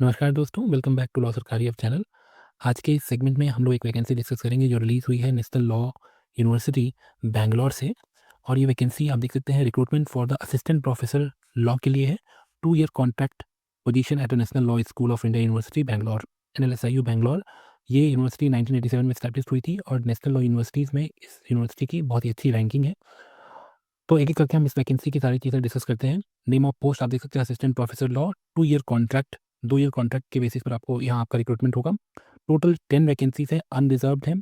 नमस्कार दोस्तों, welcome back to law सरकारी अब चैनल। आज के इस सेगमेंट में हम लोग एक वैकेंसी डिस्कस करेंगे जो रिलीज़ हुई है नेशनल लॉ यूनिवर्सिटी बैंगलोर से। और ये वैकेंसी आप देख सकते हैं recruitment for the assistant professor law के लिए है। 2 year contract position at national law school of India university Bangalore, NLSIU Bangalore. ये यूनिवर्सिटी 1987 में स्टैब्लिश हुई थी और नेशनल लॉ यूनिवर्सिटीज़ में इस यूनिवर्सिटी की बहुत ही अच्छी रैंकिंग है। तो एक-एक करके हम इस वैकेंसी की सारी चीज़ें डिस्कस करते हैं। नेम ऑफ पोस्ट आप देख सकते हैं assistant professor law, 2 year contract, 2 year contract के बेसिस पर आपको यहाँ आपका रिक्रूटमेंट होगा। टोटल 10 वैकेंसीज़ हैं, अनरिज़र्व्ड हैं।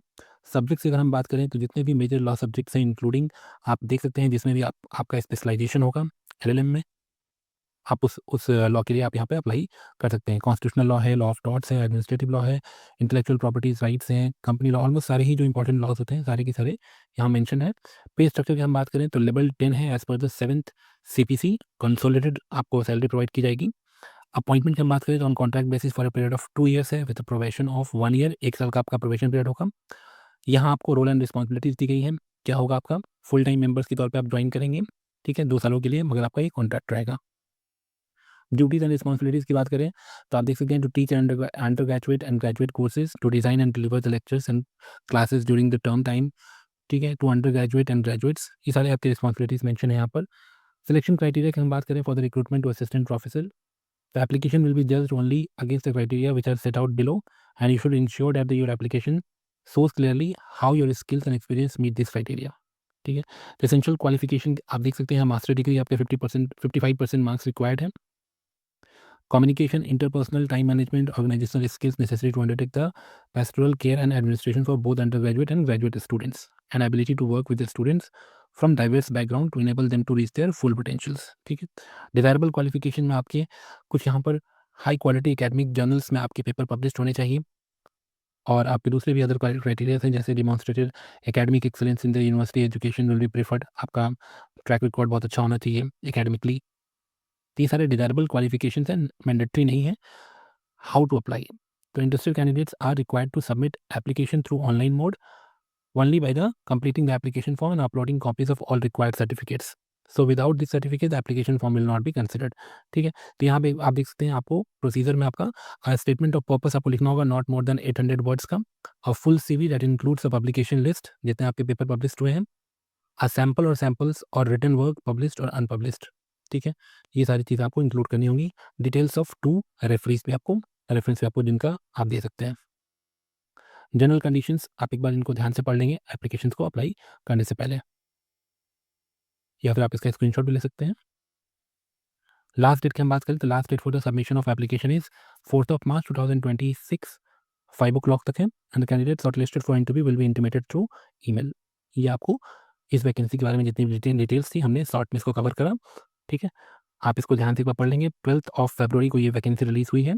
सब्जेक्ट्स की अगर हम बात करें तो जितने भी मेजर लॉ सब्जेक्ट्स हैं इंक्लूडिंग आप देख सकते हैं जिसमें भी आपका स्पेशलाइज़ेशन होगा एलएलएम में, आप उस लॉ के लिए आप यहाँ पे अप्लाई कर सकते हैं। कॉन्स्टिट्यूशनल लॉ है, लॉ ऑफ टॉर्ट्स है, एडमिनिस्ट्रेटिव लॉ है, इंटेलेक्चुअल प्रॉपर्टीज़ राइट्स हैं, कंपनी लॉ, ऑलमोस्ट सारे ही जो इंपॉर्टेंट लॉज़ होते हैं सारे के सारे यहाँ मेंशन है। पे स्ट्रक्चर की हम बात करें तो लेवल 10 है as per the 7th CPC, consolidated आपको सैलरी प्रोवाइड की जाएगी। अपॉइंटमेंट की हम बात करें तो on contract basis for a period of 2 years है with a probation of 1 year, 1 साल का आपका प्रोबेशन पीरियड होगा। यहाँ आपको रोल एंड रिस्पॉन्सिबिलिटीज़ दी गई है। क्या होगा आपका फुल टाइम मेंबर्स के तौर पे आप जॉइन करेंगे, ठीक है, 2 सालों के लिए, मगर आपका ये कॉन्ट्रैक्ट रहेगा। ड्यूटीज़ एंड रिस्पॉन्सिबिलिटीज़ की बात करें तो आप देख सकते हैं to teach undergraduate and graduate courses, to design and deliver the lectures and classes during the term time, ठीक है, to undergraduate and graduates, ये सारे आपकी रिस्पॉन्सिबिलिटीज़ मेंशन है यहाँ पर। सिलेक्शन क्राइटेरिया की हम बात करें for the recruitment to assistant professor, the application will be judged only against the criteria which are set out below and you should ensure that your application shows clearly how your skills and experience meet this criteria, ठीक है। Essential qualification आप देख सकते हैं master degree आपके 50% 55% marks required है। Communication, interpersonal, time management, organizational skills necessary to undertake the pastoral care and administration for both undergraduate and graduate students, and ability to work with the students from diverse background to enable them to reach their full potentials, ठीक है। Desirable qualification में आपके कुछ यहाँ पर high quality academic journals में आपके paper publish होने चाहिए और आपके दूसरे भी अदर क्राइटेरियाज हैं जैसे demonstrated academic excellence in the university education will be preferred, आपका ट्रैक रिकॉर्ड बहुत अच्छा होना चाहिए एकेडमिकली। तो ये सारे डिज़ायरेबल क्वालिफिकेशंस हैं, मैंडेटरी नहीं है। हाउ टू अप्लाई, तो interested candidates are required to submit application through online mode only by the completing the application form and uploading copies of all required certificates. So without this certificate the application form will not be considered, ठीक है। तो यहाँ पे आप देख सकते हैं आपको प्रोसीजर में आपका स्टेटमेंट ऑफ पर्पस आपको लिखना होगा नॉट मोर देन 800 वर्ड्स का, और full CV that includes a publication list जितने आपके पेपर पब्लिश हुए हैं, अ सैम्पल और सैम्पल्स और रिटन वर्क पब्लिश्ड और अनपब्लिश्ड, ठीक है। ये सारी चीज़ें आपको इंक्लूड करनी होंगी। डिटेल्स ऑफ 2 रेफरेंस भी आपको जिनका आप दे सकते हैं। जनरल कंडीशंस आप एक बार इनको ध्यान से पढ़ लेंगे एप्लीकेशंस को अप्लाई करने से पहले, या फिर आप इसका स्क्रीनशॉट भी ले सकते हैं। लास्ट डेट की हम बात करें तो last date for the submission of application is 4th of March 2026 5 o'clock तक है, and the candidate shortlisted for interview will be intimated through email. ये आपको इस वैकेंसी के बारे में जितनी भी डिटेल्स थी हमने शॉर्ट में इसको कवर करा, ठीक है। आप इसको ध्यान से एक बार पढ़ लेंगे। 12th ऑफ फरवरी को ये वैकेंसी रिलीज हुई है।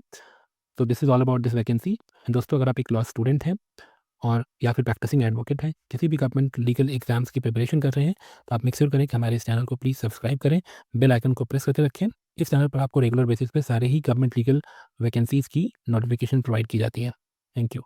तो this is all about this vacancy. दोस्तों अगर आप एक लॉ स्टूडेंट हैं और या फिर प्रैक्टिसिंग एडवोकेट हैं, किसी भी गवर्नमेंट लीगल एग्जाम्स की प्रिपरेशन कर रहे हैं, तो आप मेक श्योर करें कि हमारे इस चैनल को प्लीज़ सब्सक्राइब करें, बेल आइकन को प्रेस करके रखें। इस चैनल पर आपको रेगुलर बेसिस पे सारे ही गवर्नमेंट लीगल वैकेंसीज़ की नोटिफिकेशन प्रोवाइड की जाती है। Thank you.